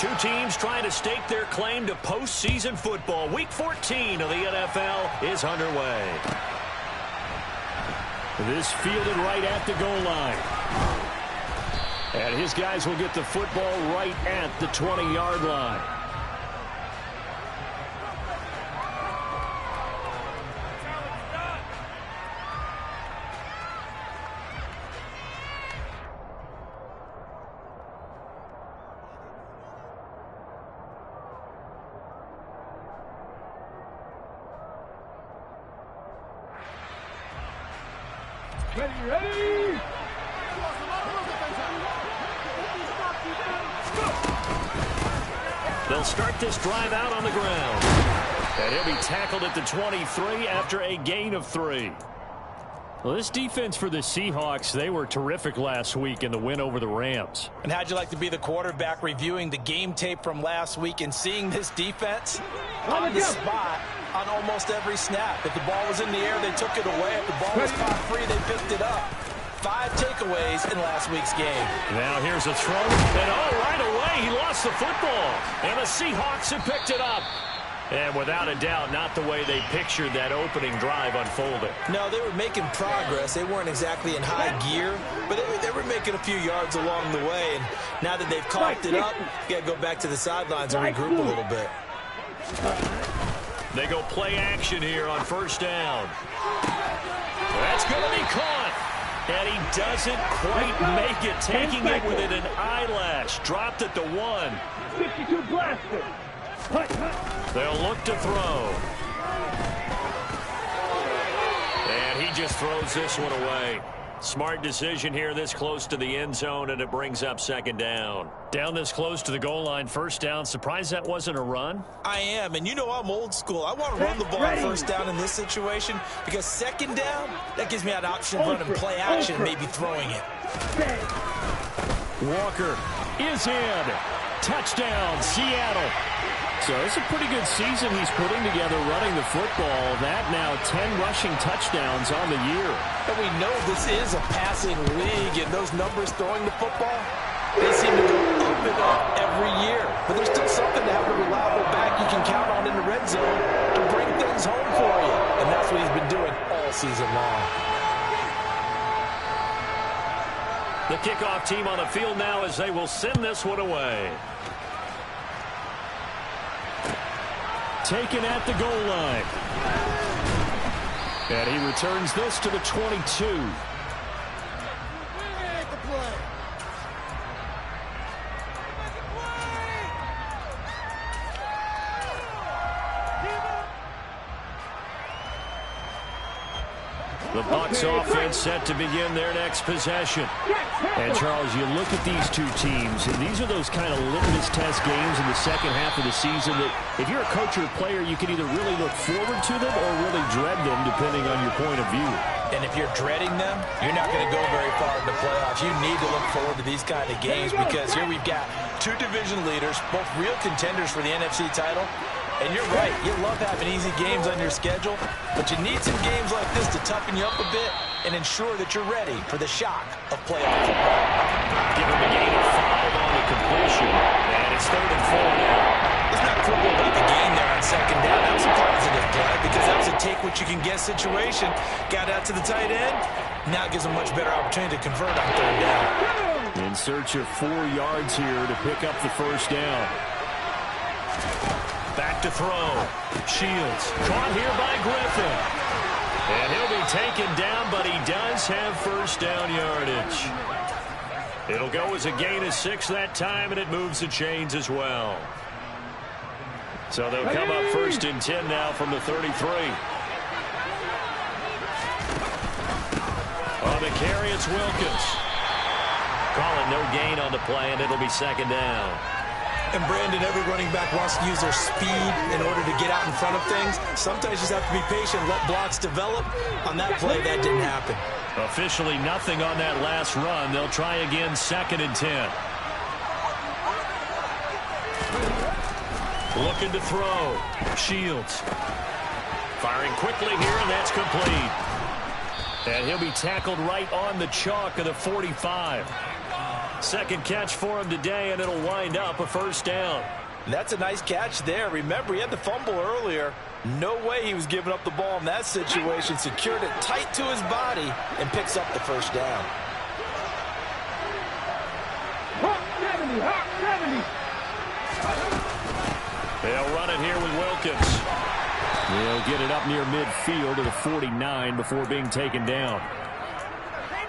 Two teams trying to stake their claim to postseason football. Week 14 of the NFL is underway. This fielded right at the goal line. And his guys will get the football right at the 20-yard line. Ready! They'll start this drive out on the ground. And he'll be tackled at the 23 after a gain of 3. Well, this defense for the Seahawks, they were terrific last week in the win over the Rams. And how'd you like to be the quarterback reviewing the game tape from last week and seeing this defense on the spot on almost every snap? If the ball was in the air, they took it away. If the ball was caught free, they picked it up. 5 takeaways in last week's game. Now here's a throw, and right away he lost the football. And the Seahawks have picked it up. And without a doubt, not the way they pictured that opening drive unfolded. No, they were making progress. They weren't exactly in high gear, but they were making a few yards along the way. And now that they've coughed it up, you got to go back to the sidelines and regroup a little bit. They go play action here on first down. That's going to be caught. And he doesn't quite make it, taking it within an eyelash. Dropped at the 1. 52 blaster. They'll look to throw. And he just throws this one away. Smart decision here this close to the end zone, and it brings up second down. Down this close to the goal line, first down. Surprised that wasn't a run? I am, and you know I'm old school. I want to run the ball on first down in this situation because second down, that gives me an option of running play action, maybe throwing it. Walker is in. Touchdown, Seattle. So it's a pretty good season he's putting together running the football. That now 10 rushing touchdowns on the year. And we know this is a passing league, and those numbers throwing the football, they seem to go up and up every year. But there's still something to have a reliable back you can count on in the red zone to bring things home for you. And that's what he's been doing all season long. The kickoff team on the field now as they will send this one away. Taken at the goal line. And he returns this to the 22. The Bucs offense set to begin their next possession. And, Charles, you look at these two teams, and these are those kind of litmus test games in the second half of the season that if you're a coach or a player, you can either really look forward to them or really dread them, depending on your point of view. And if you're dreading them, you're not going to go very far in the playoffs. You need to look forward to these kind of games because here we've got two division leaders, both real contenders for the NFC title. And you're right, you love having easy games on your schedule, but you need some games like this to toughen you up a bit and ensure that you're ready for the shock of playoff football. Give him a gain of 5 on the completion, and it's 3rd and 4 now. Let's not quibble about the gain there on second down. That was a positive play because that was a take-what-you-can-get situation. Got out to the tight end. Now it gives them a much better opportunity to convert on 3rd down. In search of 4 yards here to pick up the first down. Back to throw. Shields caught here by Griffin. And he'll be taken down, but he does have first down yardage. It'll go as a gain of 6 that time, and it moves the chains as well. So they'll come up 1st and 10 now from the 33. On the carry, it's Wilkins. Calling no gain on the play, and it'll be 2nd down. And, Brandon, every running back wants to use their speed in order to get out in front of things. Sometimes you just have to be patient, let blocks develop. On that play, that didn't happen. Officially nothing on that last run. They'll try again 2nd and 10. Looking to throw. Shields. Firing quickly here, and that's complete. And he'll be tackled right on the chalk of the 45. Second catch for him today, and it'll wind up a first down. And that's a nice catch there. Remember, he had the fumble earlier. No way he was giving up the ball in that situation. Secured it tight to his body and picks up the first down. Hawk 70, Hawk 70. They'll run it here with Wilkins. They'll get it up near midfield to the 49 before being taken down.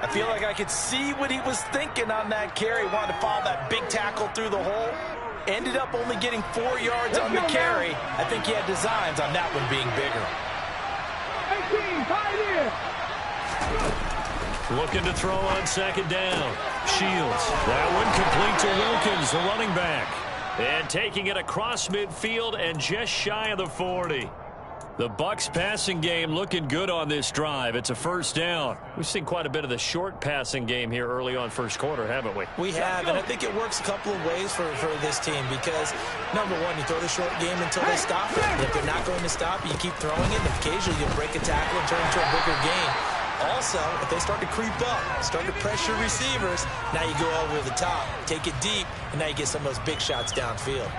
I feel like I could see what he was thinking on that carry. Wanted to follow that big tackle through the hole. Ended up only getting 4 yards on the carry. I think he had designs on that one being bigger. 18, tight end. Looking to throw on second down. Shields. That one complete to Wilkins, the running back. And taking it across midfield and just shy of the 40. The Bucs passing game looking good on this drive. It's a first down. We've seen quite a bit of the short passing game here early on first quarter, haven't we? We have, and I think it works a couple of ways for this team because, number one, you throw the short game until they stop it. And if they're not going to stop, you keep throwing it, and occasionally you'll break a tackle and turn it into a bigger game. Also, if they start to creep up, start to pressure receivers, now you go over the top, take it deep, and now you get some of those big shots downfield.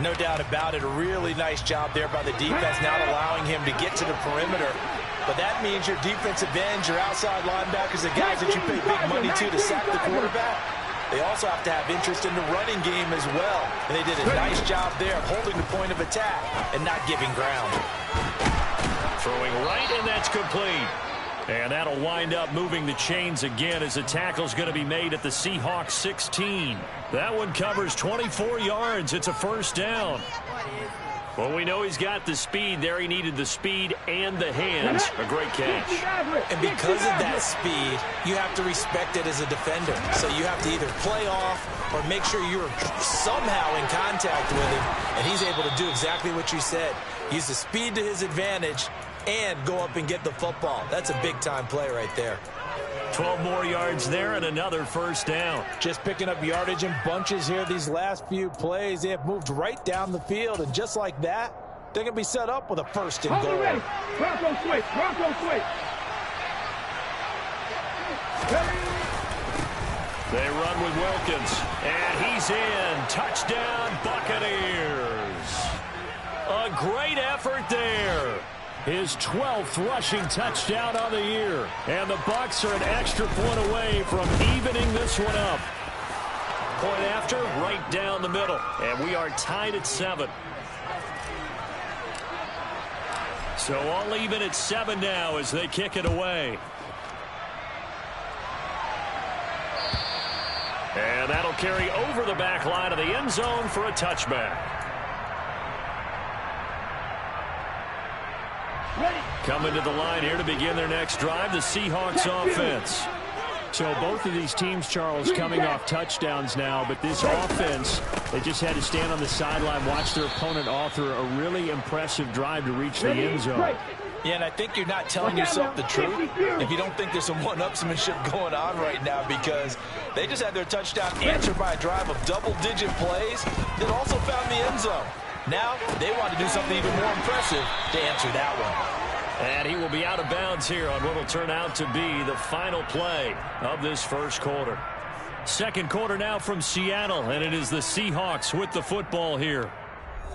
No doubt about it. A really nice job there by the defense, not allowing him to get to the perimeter. But that means your defensive ends, your outside linebackers, the guys that you pay big money to sack the quarterback, they also have to have interest in the running game as well. And they did a nice job there of holding the point of attack and not giving ground. Throwing right, and that's complete. And that'll wind up moving the chains again as the tackle's going to be made at the Seahawks 16. That one covers 24 yards. It's a first down. Well, we know he's got the speed there. He needed the speed and the hands. A great catch. And because of that speed, you have to respect it as a defender. So you have to either play off or make sure you're somehow in contact with him. And he's able to do exactly what you said. Use the speed to his advantage and go up and get the football. That's a big-time play right there. 12 more yards there and another first down. Just picking up yardage in bunches here these last few plays. They have moved right down the field, and just like that, they're going to be set up with a first and goal. Ready. Bronco switch. Bronco switch. They run with Wilkins, and he's in. Touchdown, Buccaneers. A great effort there. His 12th rushing touchdown on the year. And the Bucs are an extra point away from evening this one up. Point after, right down the middle. And we are tied at 7. So all even at 7 now as they kick it away. And that'll carry over the back line of the end zone for a touchback. Coming to the line here to begin their next drive, the Seahawks offense. So both of these teams, Charles, coming off touchdowns now, but this offense, they just had to stand on the sideline, watch their opponent author a really impressive drive to reach the end zone. Yeah, and I think you're not telling yourself the truth if you don't think there's some one-upsmanship going on right now, because they just had their touchdown answered by a drive of double-digit plays that also found the end zone. Now they want to do something even more impressive to answer that one. And he will be out of bounds here on what will turn out to be the final play of this first quarter. Second quarter now from Seattle, and it is the Seahawks with the football here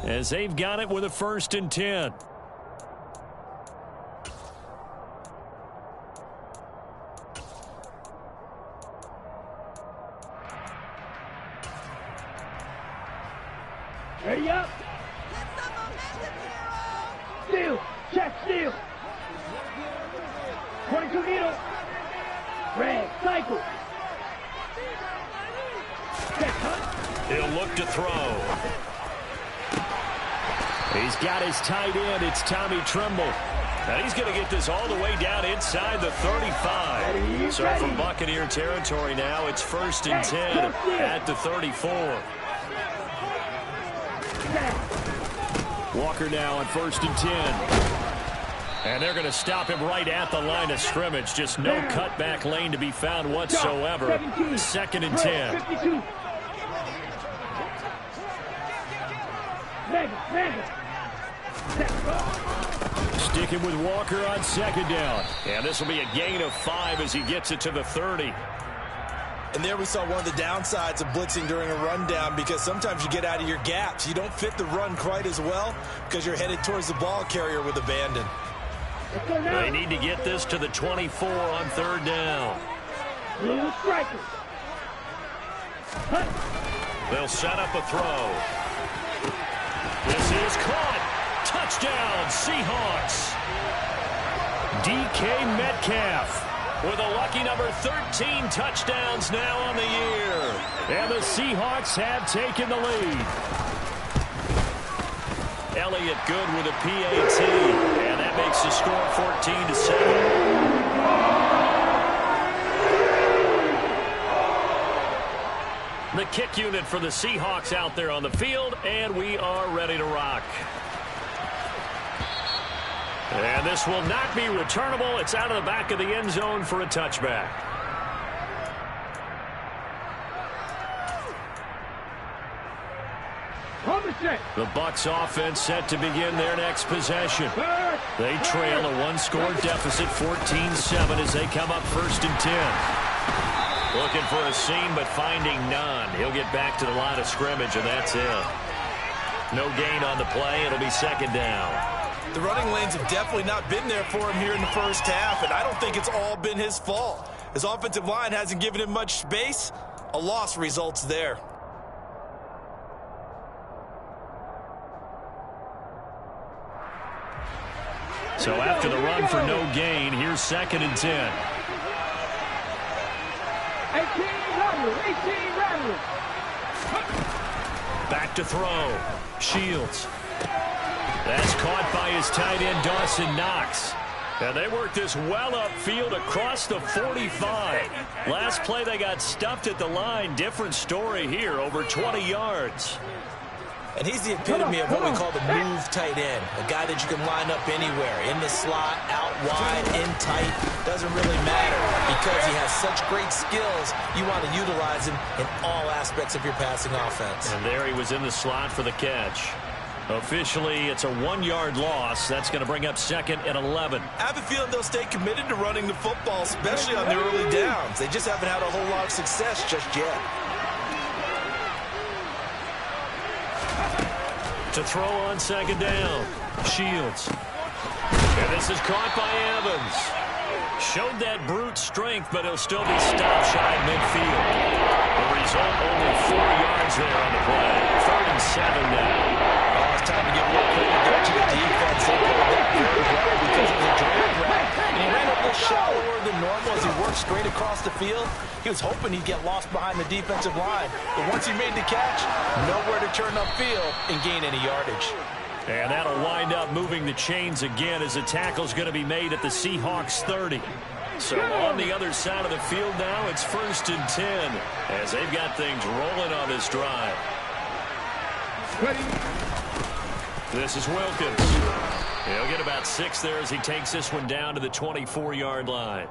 as they've got it with a 1st and 10. Ready up. Steal. Check steal. 22 needle. Red. Cycle. Check hunt. He'll look to throw. He's got his tight end. It's Tommy Tremble. And he's going to get this all the way down inside the 35. So from Buccaneer territory now, it's 1st and 10 at the 34. Walker now on 1st and 10. And they're going to stop him right at the line of scrimmage. Just no cutback lane to be found whatsoever. 2nd and 10. Sticking with Walker on 2nd down. And this will be a gain of 5 as he gets it to the 30. And there we saw one of the downsides of blitzing during a rundown, because sometimes you get out of your gaps. You don't fit the run quite as well because you're headed towards the ball carrier with abandon. They need to get this to the 24 on 3rd down. Blue striker. They'll set up a throw. This is caught. Touchdown, Seahawks. DK Metcalf with a lucky number 13 touchdowns now on the year. And the Seahawks have taken the lead. Elliott good with a PAT. And that makes the score 14-7. The kick unit for the Seahawks out there on the field, and we are ready to rock. And this will not be returnable. It's out of the back of the end zone for a touchback. The Bucs offense set to begin their next possession. They trail a one-score deficit, 14-7, as they come up 1st and 10. Looking for a seam, but finding none. He'll get back to the line of scrimmage, and that's it. No gain on the play. It'll be 2nd down. The running lanes have definitely not been there for him here in the first half, and I don't think it's all been his fault. His offensive line hasn't given him much space. A loss results there. So after the run for no gain, here's 2nd and 10. 18 rattlers. Back to throw. Shields. That's caught by his tight end, Dawson Knox. And they work this well upfield across the 45. Last play they got stuffed at the line. Different story here, over 20 yards. And he's the epitome of what we call the move tight end. A guy that you can line up anywhere. In the slot, out wide, in tight. Doesn't really matter. Because he has such great skills, you want to utilize him in all aspects of your passing offense. And there he was in the slot for the catch. Officially, it's a 1-yard loss. That's going to bring up 2nd and 11. I have a feeling they'll stay committed to running the football, especially on the early downs. They just haven't had a whole lot of success just yet. To throw on 2nd down. Shields. And this is caught by Evans. Showed that brute strength, but he'll still be stopped shy of midfield. The result, only 4 yards there on the play. 3rd and 7 now. It's time to give a little credit there to the defense. They played that very well because of the drag route. And he ran a little shallower than normal as he worked straight across the field. He was hoping he'd get lost behind the defensive line. But once he made the catch, nowhere to turn upfield and gain any yardage. And that'll wind up moving the chains again as the tackle's going to be made at the Seahawks 30. So on the other side of the field now, it's 1st and 10 as they've got things rolling on this drive. This is Wilkins. He'll get about 6 there as he takes this one down to the 24-yard line.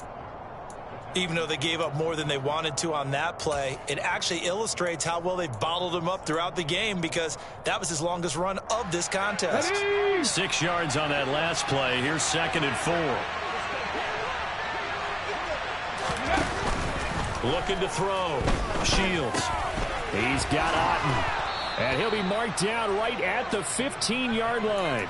Even though they gave up more than they wanted to on that play, it actually illustrates how well they bottled him up throughout the game, because that was his longest run of this contest. 6 yards on that last play. Here's 2nd and 4. Looking to throw. Shields. He's got Otten. And he'll be marked down right at the 15-yard line.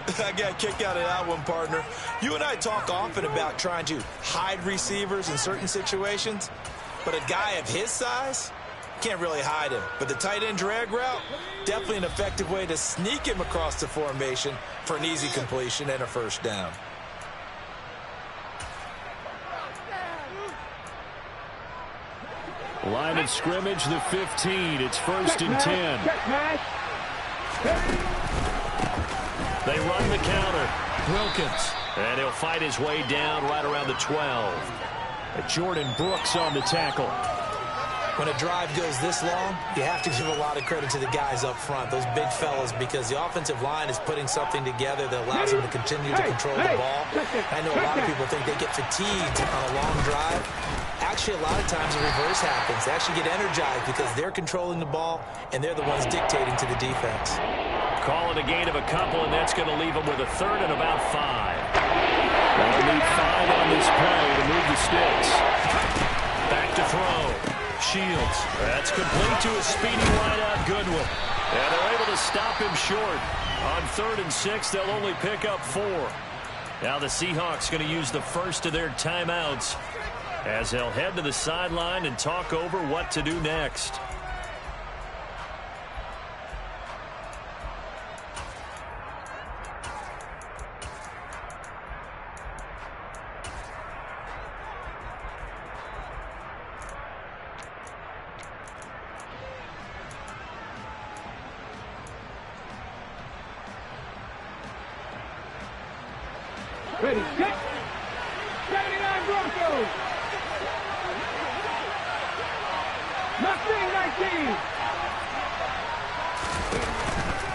I got a kick out of that one, partner. You and I talk often about trying to hide receivers in certain situations, but a guy of his size can't really hide him. But the tight end drag route, definitely an effective way to sneak him across the formation for an easy completion and a 1st down. Line of scrimmage, the 15. It's 1st and 10. They run the counter. Wilkins. And he'll fight his way down right around the 12. Jordan Brooks on the tackle. When a drive goes this long, you have to give a lot of credit to the guys up front, those big fellas, because the offensive line is putting something together that allows them to continue to control the ball. I know a lot of people think they get fatigued on a long drive. Actually, a lot of times the reverse happens. They actually get energized because they're controlling the ball, and they're the ones dictating to the defense. Call it a gain of a couple, and that's going to leave them with a 3rd and about 5. They'll need 5 on this play to move the sticks. Back to throw. Shields. That's complete to a speedy wideout Goodwin. And they're able to stop him short. On 3rd and 6, they'll only pick up 4. Now the Seahawks going to use the first of their timeouts as they'll head to the sideline and talk over what to do next. Ready, set. 79 Broncos. Mustang 19.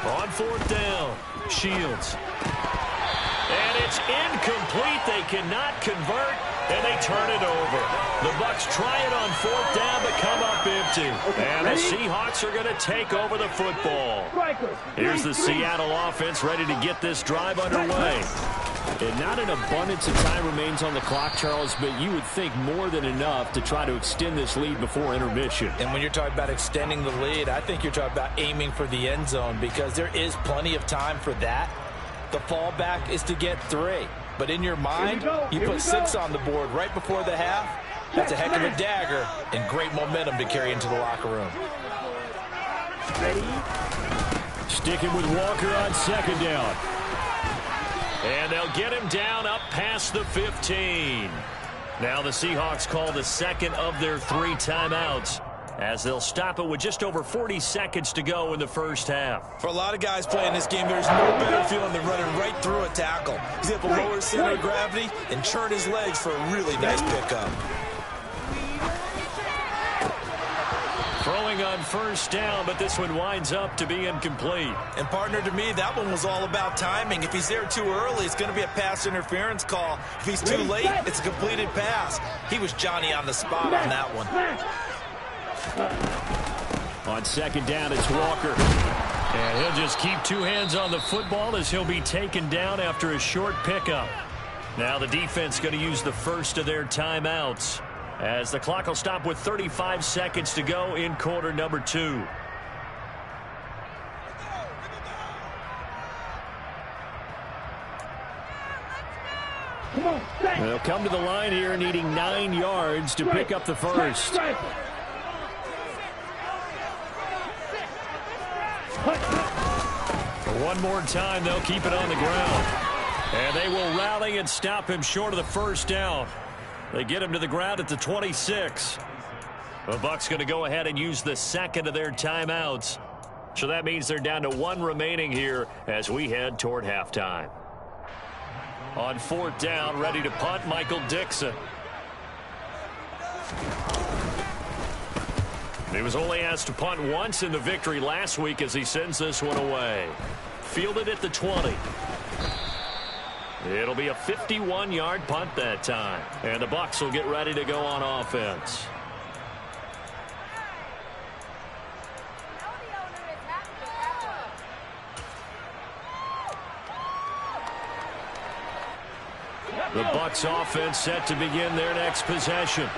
On 4th down, Shields. And it's incomplete. They cannot convert, and they turn it over. The Bucs try it on 4th down, but come up empty. And the Seahawks are going to take over the football. Here's the Seattle offense ready to get this drive underway. And not an abundance of time remains on the clock, Charles, but you would think more than enough to try to extend this lead before intermission. And when you're talking about extending the lead, I think you're talking about aiming for the end zone because there is plenty of time for that. The fallback is to get 3. But in your mind, you put 6 on the board right before the half. That's a heck of a dagger and great momentum to carry into the locker room. Sticking with Walker on 2nd down. And they'll get him down up past the 15. Now the Seahawks call the second of their 3 timeouts as they'll stop it with just over 40 seconds to go in the first half. For a lot of guys playing this game, there's no better feeling than running right through a tackle. He's able to lower center of gravity and churn his legs for a really nice pickup. Throwing on 1st down, but this one winds up to be incomplete. And partner, to me, that one was all about timing. If he's there too early, it's going to be a pass interference call. If he's too late, it's a completed pass. He was Johnny on the spot on that one. On 2nd down, it's Walker. And he'll just keep 2 hands on the football as he'll be taken down after a short pickup. Now the defense going to use the first of their timeouts as the clock will stop with 35 seconds to go in quarter number 2. They'll come to the line here needing 9 yards to pick up the first. One more time, they'll keep it on the ground. And they will rally and stop him short of the 1st down. They get him to the ground at the 26. The Bucs going to go ahead and use the second of their timeouts. So that means they're down to 1 remaining here as we head toward halftime. On 4th down, ready to punt, Michael Dixon. He was only asked to punt once in the victory last week as he sends this one away. Fielded at the 20. It'll be a 51-yard punt that time. And the Bucs will get ready to go on offense. The Bucs offense set to begin their next possession.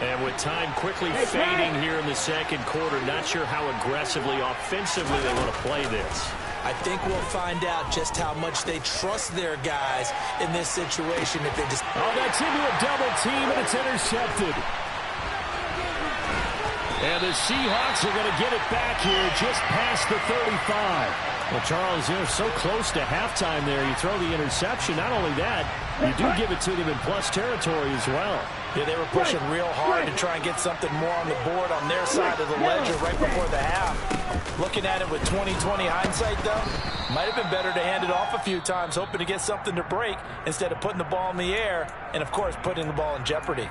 And with time quickly fading here in the 2nd quarter, not sure how aggressively, offensively they want to play this. I think we'll find out just how much they trust their guys in this situation if they just... Oh, that's into a double team, and it's intercepted. And the Seahawks are going to get it back here just past the 35. Well, Charles, you're so close to halftime there. You throw the interception. Not only that, you do give it to them in plus territory as well. Yeah, they were pushing real hard to try and get something more on the board on their side of the ledger right before the half. Looking at it with 20/20 hindsight, though, might have been better to hand it off a few times, hoping to get something to break instead of putting the ball in the air and, of course, putting the ball in jeopardy.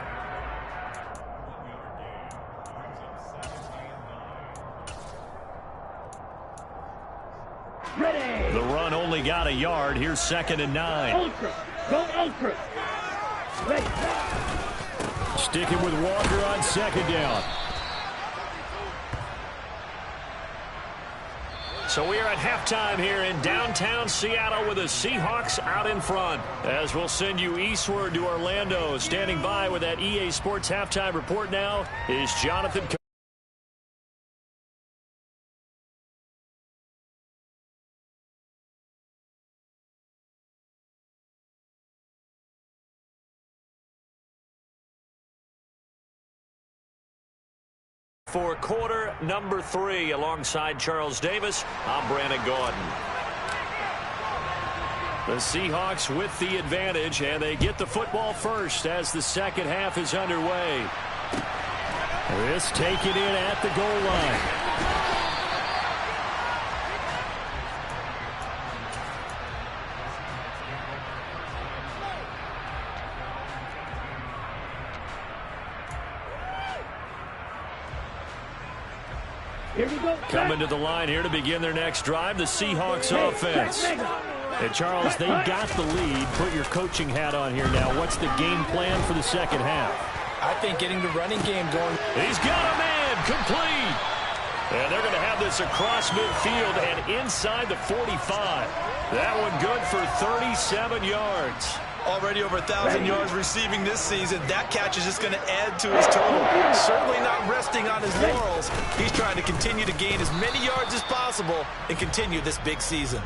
The run only got a yard. Here's 2nd and 9. Ultra. Go ultra. Ready. Sticking with Walker on 2nd down. So we are at halftime here in downtown Seattle with the Seahawks out in front. As we'll send you eastward to Orlando. Standing by with that EA Sports halftime report now is Jonathan. For quarter number 3, alongside Charles Davis, I'm Brandon Gordon. The Seahawks with the advantage, and they get the football first as the second half is underway. This taken in at the goal line. Here we go. Coming to the line here to begin their next drive, the Seahawks offense. And Charles, they got the lead. Put your coaching hat on here now. What's the game plan for the second half? I think getting the running game going. He's got a man, complete. And they're going to have this across midfield and inside the 45. That one good for 37 yards. Already over 1,000 yards receiving this season. That catch is just going to add to his total. Certainly not resting on his laurels. He's trying to continue to gain as many yards as possible and continue this big season.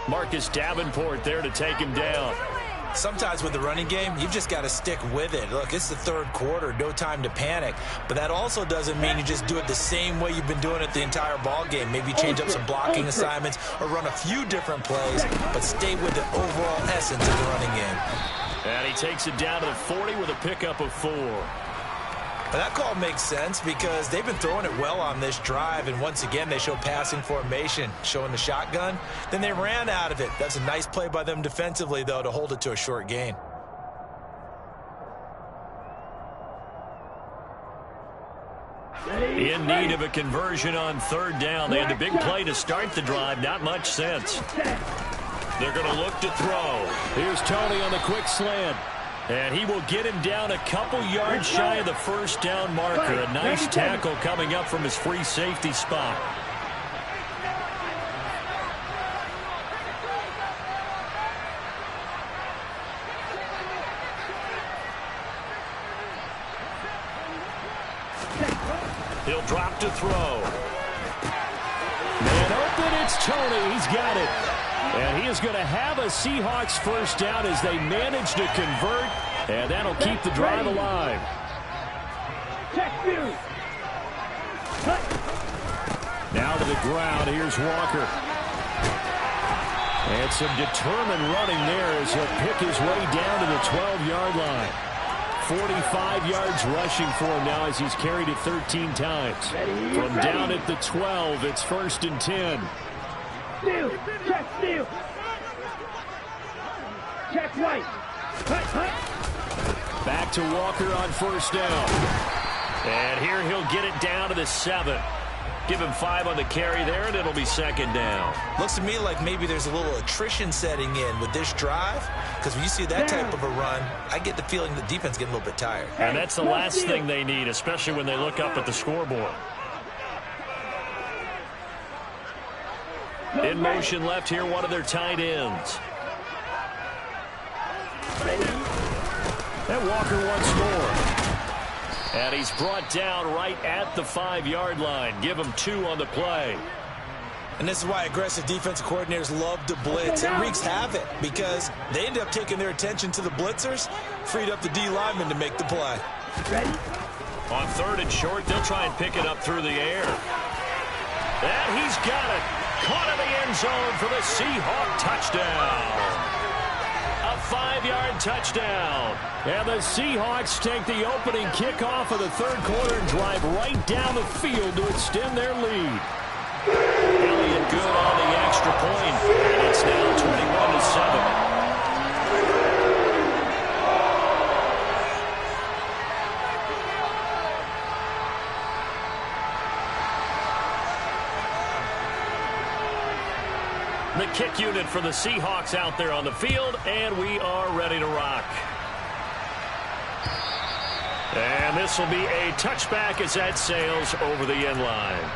Marcus Davenport there to take him down. Sometimes with the running game, you've just got to stick with it. Look, it's the third quarter, no time to panic. But that also doesn't mean you just do it the same way you've been doing it the entire ball game. Maybe change up some blocking assignments or run a few different plays, but stay with the overall essence of the running game. And he takes it down to the 40 with a pickup of 4. But that call makes sense because they've been throwing it well on this drive, and once again they show passing formation, showing the shotgun. Then they ran out of it. That's a nice play by them defensively, though, to hold it to a short gain. In need of a conversion on third down. They had the big play to start the drive. Not much sense. They're going to look to throw. Here's Tony on the quick slant. And he will get him down a couple yards shy of the first down marker. A nice tackle coming up from his free safety spot. He'll drop to throw. Man open, it's Tony. He's got it. And he is going to have a Seahawks first down as they manage to convert, and that'll keep the drive alive. Now to the ground. Here's Walker. And some determined running there as he'll pick his way down to the 12-yard line. 45 yards rushing for him now as he's carried it 13 times. From down at the 12, it's 1st and 10. Steal. Check steal. Check right. Back to Walker on first down. And here he'll get it down to the 7. Give him 5 on the carry there, and it'll be 2nd down. Looks to me like maybe there's a little attrition setting in with this drive, because when you see that type of a run, I get the feeling the defense getting a little bit tired. And that's the last thing they need, especially when they look up at the scoreboard. In motion left here, one of their tight ends. And Walker once more. And he's brought down right at the 5-yard line. Give him 2 on the play. And this is why aggressive defensive coordinators love to blitz. It wreaks havoc because they end up taking their attention to the blitzers, freed up the D lineman to make the play. On 3rd and short, they'll try and pick it up through the air. And he's got it. Caught in the end zone for the Seahawk touchdown. A 5-yard touchdown. And the Seahawks take the opening kickoff of the 3rd quarter and drive right down the field to extend their lead. Elliott good on the extra point. And it's now 21-7. The kick unit for the Seahawks out there on the field, and we are ready to rock. And this will be a touchback as that sails over the end line.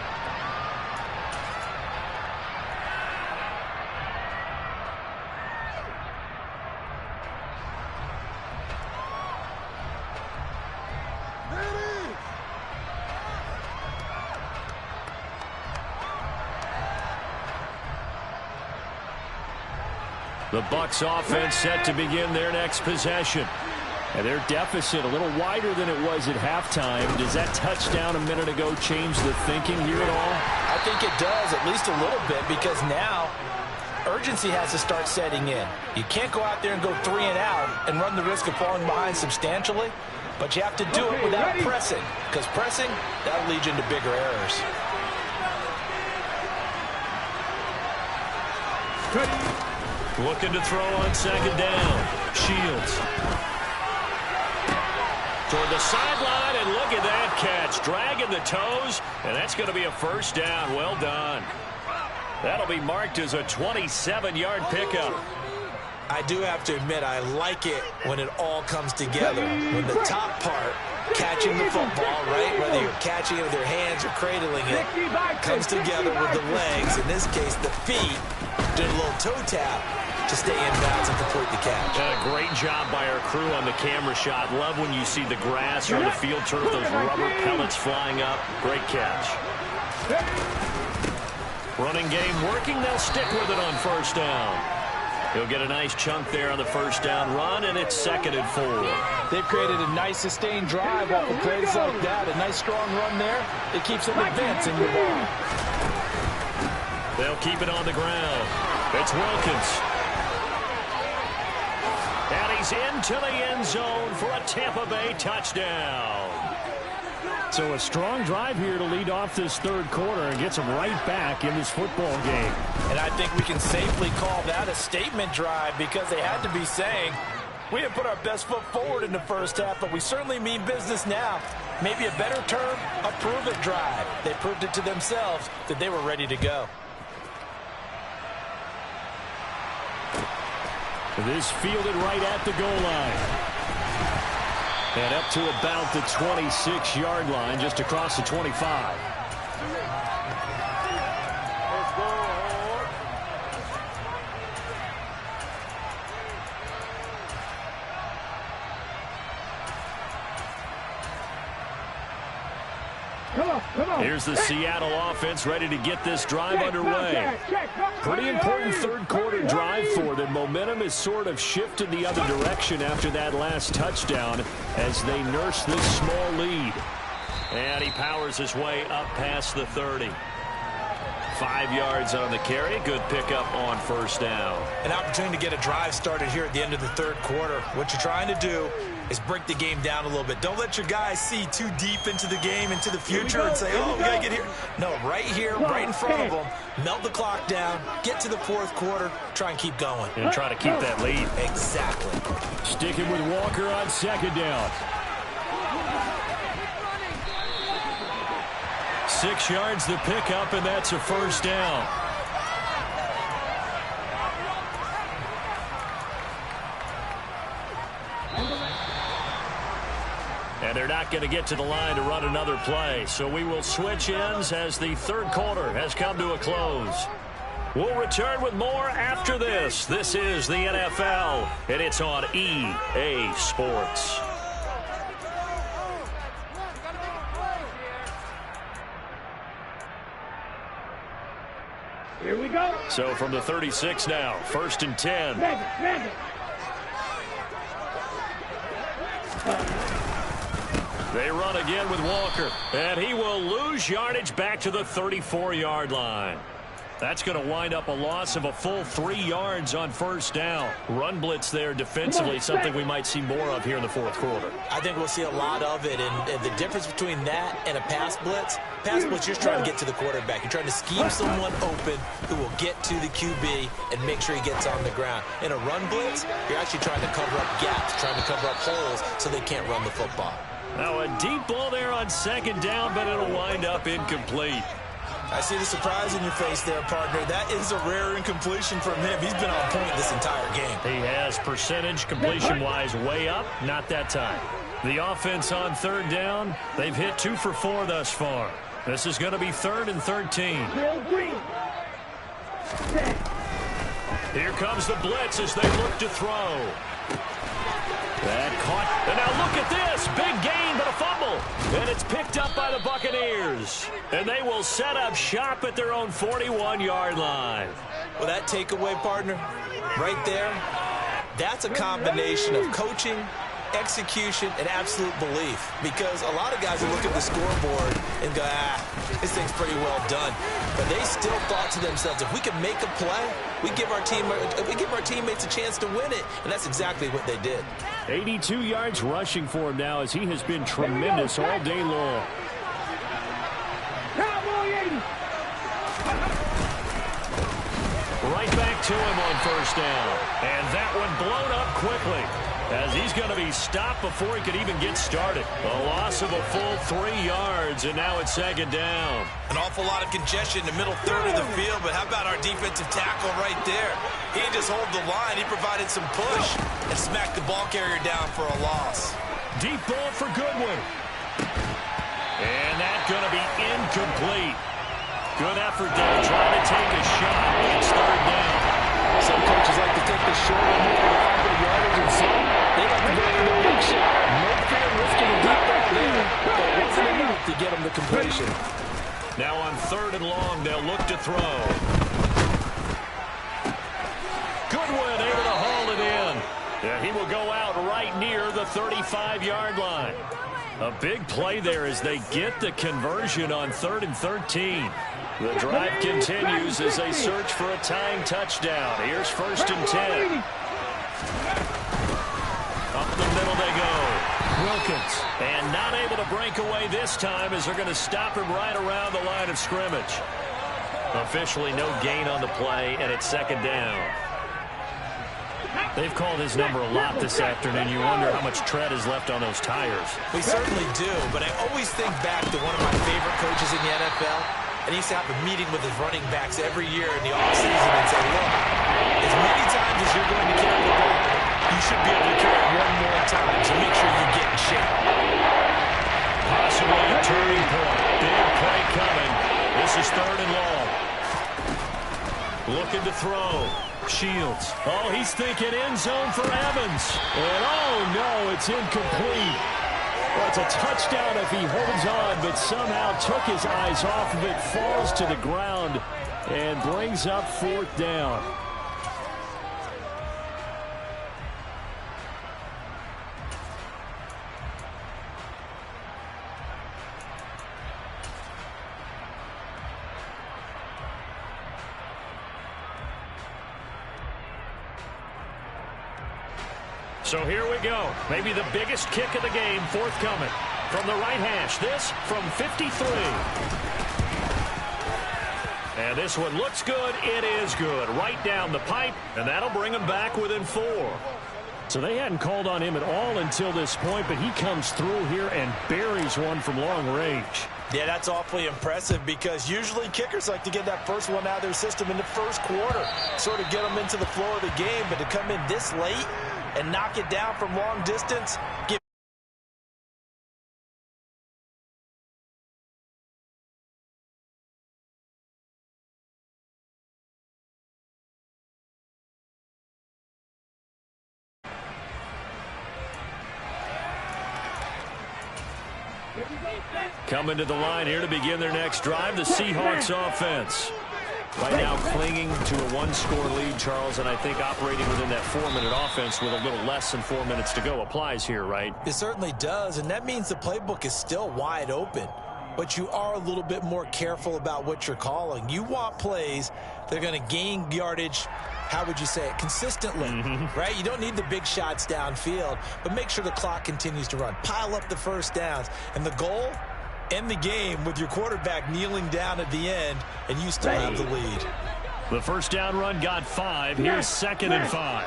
The Bucs offense set to begin their next possession. And their deficit a little wider than it was at halftime. Does that touchdown a minute ago change the thinking here at all? I think it does, at least a little bit, because now urgency has to start setting in. You can't go out there and go 3 and out and run the risk of falling behind substantially, but you have to do it without pressing, because pressing, that'll lead you into bigger errors. Looking to throw on second down. Shields. Toward the sideline, and look at that catch. Dragging the toes, and that's going to be a first down. Well done. That'll be marked as a 27-yard pickup. I do have to admit, I like it when it all comes together. When the top part, catching the football, right, whether you're catching it with your hands or cradling it, comes together with the legs, in this case the feet, doing a little toe tap to stay in bounds and complete the catch. A great job by our crew on the camera shot. Love when you see the grass or the field turf, those rubber pellets flying up. Great catch. Running game working. They'll stick with it on first down. He'll get a nice chunk there on the first down run, and it's 2nd and 4. They've created a nice sustained drive off of plays like that. A nice strong run there. It keeps them advancing the ball. They'll keep it on the ground. It's Wilkins. And he's into the end zone for a Tampa Bay touchdown. So a strong drive here to lead off this third quarter and gets them right back in this football game. And I think we can safely call that a statement drive, because they had to be saying, we didn't put our best foot forward in the first half, but we certainly mean business now. Maybe a better term, a prove-it drive. They proved it to themselves that they were ready to go. This fielded right at the goal line. And up to about the 26-yard line, just across the 25. Here's the Seattle offense ready to get this drive underway. Pretty important third quarter drive for them. Momentum has sort of shifted the other direction after that last touchdown as they nurse this small lead. And he powers his way up past the 30. 5 yards on the carry. Good pickup on first down. An opportunity to get a drive started here at the end of the third quarter. What you're trying to do is break the game down a little bit. Don't let your guys see too deep into the game, into the future, and say, oh, we got to get here. No, right here, right in front of them. Melt the clock down, get to the fourth quarter, try and keep going. And try to keep that lead. Exactly. Sticking with Walker on second down. 6 yards the pickup, and that's a first down. And they're not going to get to the line to run another play. So we will switch ends as the third quarter has come to a close. We'll return with more after this. This is the NFL, and it's on EA Sports. Here we go. So from the 36 now, 1st and 10. They run again with Walker, and he will lose yardage back to the 34-yard line. That's going to wind up a loss of a full 3 yards on first down. Run blitz there defensively, something we might see more of here in the fourth quarter. I think we'll see a lot of it, and the difference between that and a pass blitz, you're just trying to get to the quarterback. You're trying to scheme someone open who will get to the QB and make sure he gets on the ground. In a run blitz, you're actually trying to cover up gaps, trying to cover up holes so they can't run the football. Now a deep ball there on second down, but it'll wind up incomplete. I see the surprise in your face there, partner. That is a rare incompletion from him. He's been on point this entire game. He has percentage completion-wise way up, not that time. The offense on third down, they've hit 2 for 4 thus far. This is going to be 3rd and 13. Here comes the blitz as they look to throw. That caught. And now look at this. Big gain, but a fumble. And it's picked up by the Buccaneers. And they will set up shop at their own 41-yard line. Well, that takeaway, partner, right there, that's a combination of coaching, execution, and absolute belief. Because a lot of guys will look at the scoreboard and go, this thing's pretty well done. But they still thought to themselves, if we can make a play, we give our teammates a chance to win it. And that's exactly what they did. 82 yards rushing for him now as he has been tremendous all day long. Right back to him on first down. And that one blown up quickly as he's going to be stopped before he could even get started. A loss of a full 3 yards, and now it's second down. An awful lot of congestion in the middle third of the field, but how about our defensive tackle right there? He didn't just hold the line. He provided some push and smacked the ball carrier down for a loss. Deep ball for Goodwin. And that's going to be incomplete. Good effort there, trying to take a shot. It's third down. Some coaches like to take the short end of the yardage, and some they like to go for the big shot. No fear risking a deep ball there, but it wasn't enough to get him the completion. Now on third and long, they'll look to throw. Goodwin able to haul it in. Yeah, he will go out right near the 35-yard line. A big play there as they get the conversion on 3rd and 13. The drive continues as they search for a tying touchdown. Here's 1st and 10. Up the middle they go. Wilkins. And not able to break away this time as they're going to stop him right around the line of scrimmage. Officially no gain on the play, and it's second down. They've called his number a lot this afternoon. You wonder how much tread is left on those tires. We certainly do, but I always think back to one of my favorite coaches in the NFL, and he used to have a meeting with his running backs every year in the offseason and say, look, as many times as you're going to carry the ball, you should be able to carry it one more time to make sure you get in shape. Possibly a turning point. Big play coming. This is 3rd and long. Looking to throw. Shields. Oh, he's thinking end zone for Evans. And oh no, it's incomplete. Well, it's a touchdown if he holds on, but somehow took his eyes off of it, falls to the ground, and brings up 4th down. So here we go. Maybe the biggest kick of the game forthcoming. From the right hash, this from 53. And this one looks good. It is good. Right down the pipe, and that'll bring him back within 4. So they hadn't called on him at all until this point, but he comes through here and buries one from long range. Yeah, that's awfully impressive because usually kickers like to get that first one out of their system in the first quarter, sort of get them into the flow of the game, but to come in this late and knock it down from long distance. Coming to the line here to begin their next drive, the Seahawks offense. Right now clinging to a 1-score lead, Charles, and I think operating within that 4-minute offense with a little less than 4 minutes to go applies here, right? It certainly does, and that means the playbook is still wide open. But you are a little bit more careful about what you're calling. You want plays that are going to gain yardage, how would you say it, consistently, right? You don't need the big shots downfield, but make sure the clock continues to run. Pile up the first downs, and the goal, end the game with your quarterback kneeling down at the end, and you still have the lead. The first down run got 5. Here's 2nd and 5.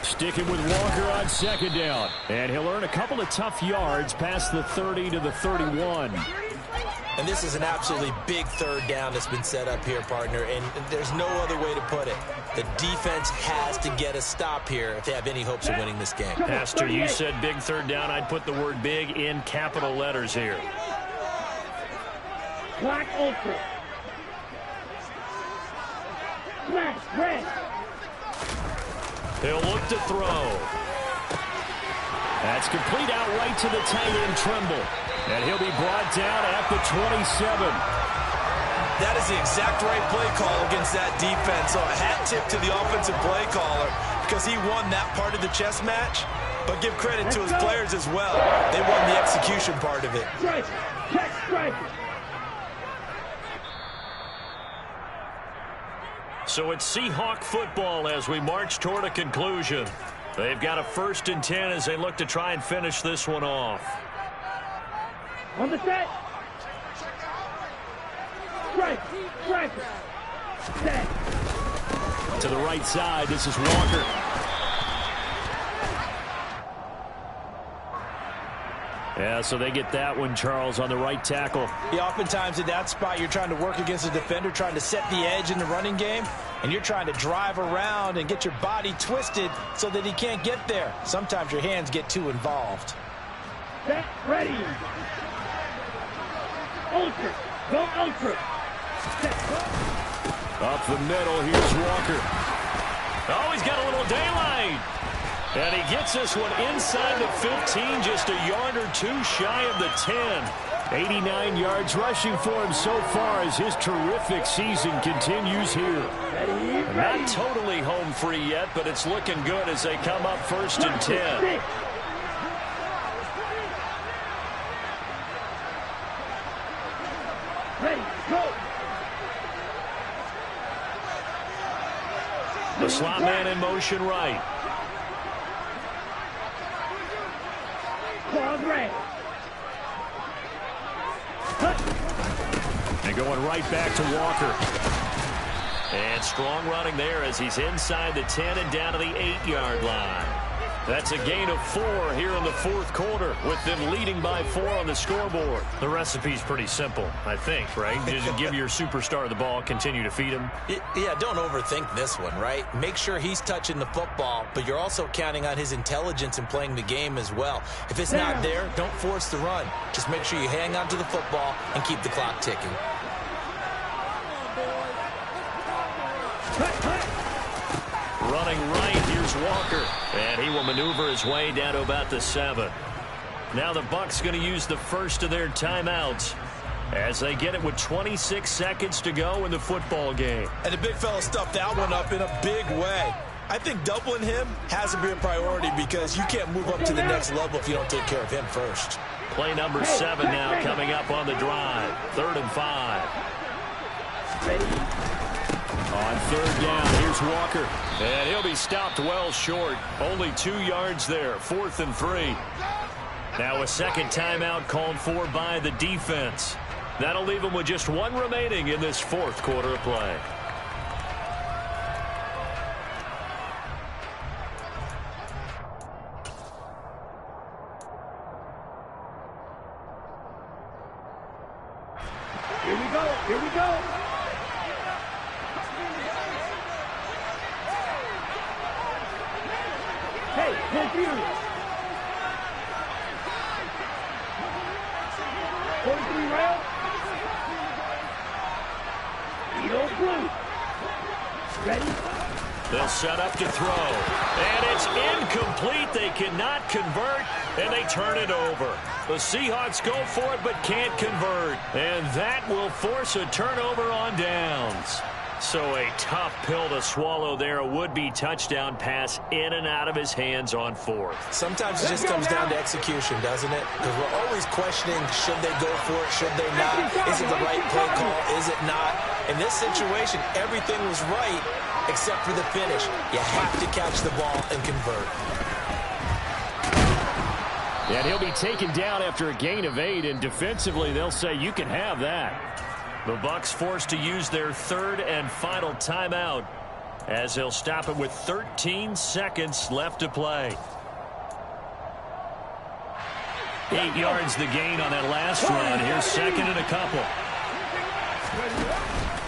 Sticking with Walker on 2nd down. And he'll earn a couple of tough yards past the 30 to the 31. And this is an absolutely big 3rd down that's been set up here, partner, and there's no other way to put it. The defense has to get a stop here if they have any hopes of winning this game. Pastor, you said big 3rd down. I'd put the word big in capital letters here. Black Ultra. Smash. Red. He'll look to throw. That's complete out right to the tight end, Tremble. And he'll be brought down at the 27. That is the exact right play call against that defense. So a hat tip to the offensive play caller because he won that part of the chess match. But give credit to his players as well. They won the execution part of it. Strike. Check strike. So it's Seahawk football as we march toward a conclusion. They've got a 1st and 10 as they look to try and finish this one off. On the set. Strike. Strike. Set. To the right side, this is Walker. Yeah, so they get that one, Charles, on the right tackle. Yeah, oftentimes in that spot, you're trying to work against a defender, trying to set the edge in the running game, and you're trying to drive around and get your body twisted so that he can't get there. Sometimes your hands get too involved. Set. Ready. Ultra. Go ultra. Set. Up the middle, here's Walker. Oh, he's got a little daylight. And he gets this one inside the 15, just a yard or two shy of the 10. 89 yards rushing for him so far as his terrific season continues here. Ready. Not totally home free yet, but it's looking good as they come up 1st and 10. Ready. Go. The slot man in motion right. Claws red. And going right back to Walker. And strong running there as he's inside the 10 and down to the 8-yard line. That's a gain of 4 here in the 4th quarter, with them leading by 4 on the scoreboard. The recipe's pretty simple, I think, right? Just give your superstar the ball, continue to feed him. Yeah, don't overthink this one, right? Make sure he's touching the football, but you're also counting on his intelligence in playing the game as well. If it's not there, don't force the run. Just make sure you hang on to the football and keep the clock ticking. Running right, here's Walker. And he will maneuver his way down to about the 7. Now the Bucs going to use the first of their timeouts as they get it with 26 seconds to go in the football game. And the big fella stuffed that one up in a big way. I think doubling him has to be a priority because you can't move up to the next level if you don't take care of him first. Play number 7 now coming up on the drive. 3rd and 5. On 3rd down, here's Walker. And he'll be stopped well short. Only 2 yards there. 4th and 3. Now a second timeout called for by the defense. That'll leave them with just 1 remaining in this 4th quarter of play. Here we go. Here we go. Hey, confused. 43 round. Edo blue. Ready? They'll set up to throw. And it's incomplete. They cannot convert, and they turn it over. The Seahawks go for it but can't convert. And that will force a turnover on downs. So a tough pill to swallow there. A would-be touchdown pass in and out of his hands on 4th. Sometimes it just comes down to execution, doesn't it? Because we're always questioning, should they go for it, should they not? Is it the right play call? Is it not? In this situation, everything was right except for the finish. You have to catch the ball and convert. And he'll be taken down after a gain of 8, and defensively they'll say you can have that. The Bucs forced to use their 3rd and final timeout as they'll stop it with 13 seconds left to play. 8 yards the gain on that last run. Here's 2nd and a couple.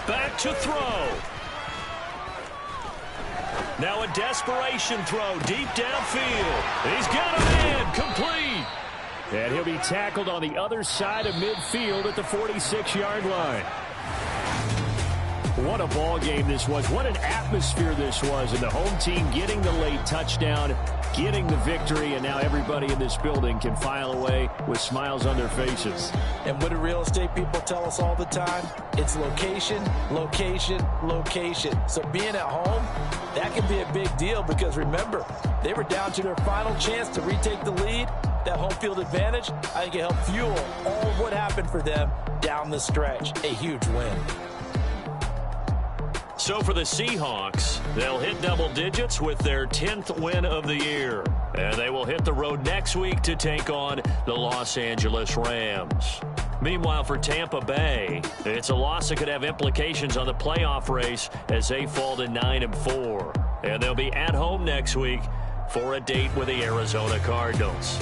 Back to throw. Now a desperation throw deep downfield. He's got a man complete. And he'll be tackled on the other side of midfield at the 46-yard line. what a ball game this was. What an atmosphere this was. And the home team getting the late touchdown, getting the victory, and now everybody in this building can file away with smiles on their faces. And what do real estate people tell us all the time? It's location, location, location. So being at home, that can be a big deal because remember, they were down to their final chance to retake the lead. That home field advantage, I think it helped fuel all of what happened for them down the stretch. A huge win. So for the Seahawks, they'll hit double digits with their 10th win of the year. And they will hit the road next week to take on the Los Angeles Rams. Meanwhile, for Tampa Bay, it's a loss that could have implications on the playoff race as they fall to 9-4. And they'll be at home next week for a date with the Arizona Cardinals.